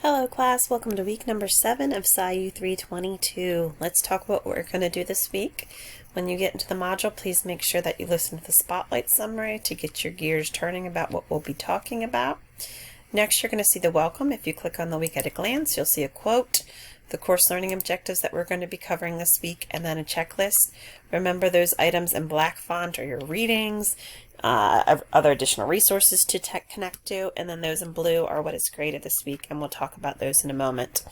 Hello class, welcome to week number 7 of PSYU 322. Let's talk about what we're going to do this week. When you get into the module, please make sure that you listen to the spotlight summary to get your gears turning about what we'll be talking about. Next, you're going to see the welcome. If you click on the week at a glance, you'll see a quote, the course learning objectives that we're going to be covering this week, and then a checklist. Remember, those items in black font are your readings, other additional resources to connect to, and then those in blue are what is graded this week, and we'll talk about those in a moment.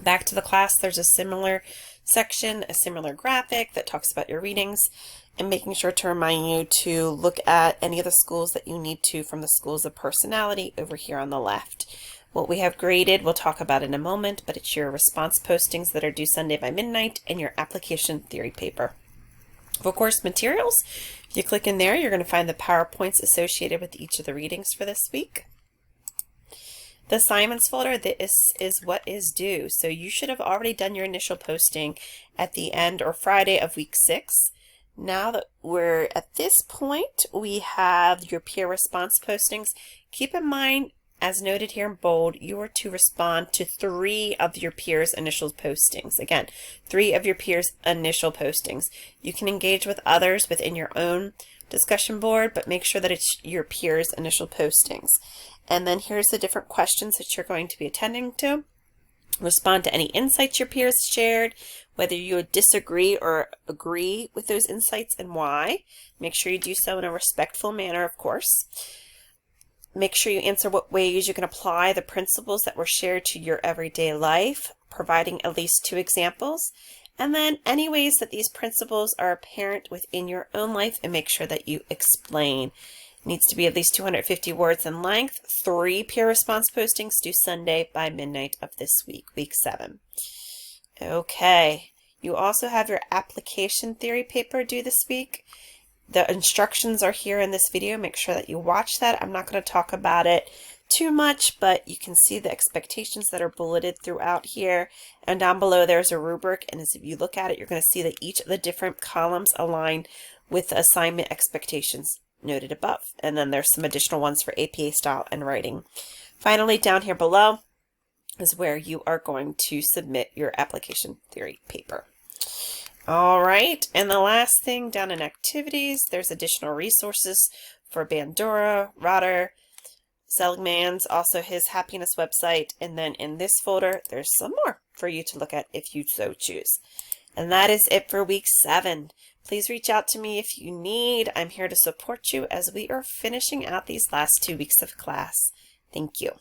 Back to the class, there's a similar section, a similar graphic that talks about your readings, and making sure to remind you to look at any of the schools that you need to from the schools of personality over here on the left. What we have graded, we'll talk about in a moment, but it's your response postings that are due Sunday by midnight and your application theory paper. For course materials, if you click in there, you're going to find the PowerPoints associated with each of the readings for this week. The assignments folder, this is what is due. So you should have already done your initial posting at the end or Friday of week 6. Now that we're at this point, we have your peer response postings. Keep in mind, as noted here in bold, you are to respond to 3 of your peers' initial postings. Again, 3 of your peers' initial postings. You can engage with others within your own discussion board, but make sure that it's your peers' initial postings. And then here's the different questions that you're going to be attending to. Respond to any insights your peers shared, whether you would disagree or agree with those insights and why. Make sure you do so in a respectful manner, of course. Make sure you answer what ways you can apply the principles that were shared to your everyday life, providing at least 2 examples. And then any ways that these principles are apparent within your own life, and make sure that you explain. It needs to be at least 250 words in length. 3 peer response postings due Sunday by midnight of this week, week 7. Okay, you also have your application theory paper due this week. The instructions are here in this video. Make sure that you watch that. I'm not going to talk about it too much, but you can see the expectations that are bulleted throughout here. And down below there's a rubric, and as if you look at it, you're going to see that each of the different columns align with the assignment expectations noted above. And then there's some additional ones for APA style and writing. Finally, down here below is where you are going to submit your application theory paper. All right, and the last thing down in activities, there's additional resources for Bandura, Rotter, Seligman's, also his happiness website, and then in this folder, there's some more for you to look at if you so choose. And that is it for week 7. Please reach out to me if you need. I'm here to support you as we are finishing out these last 2 weeks of class. Thank you.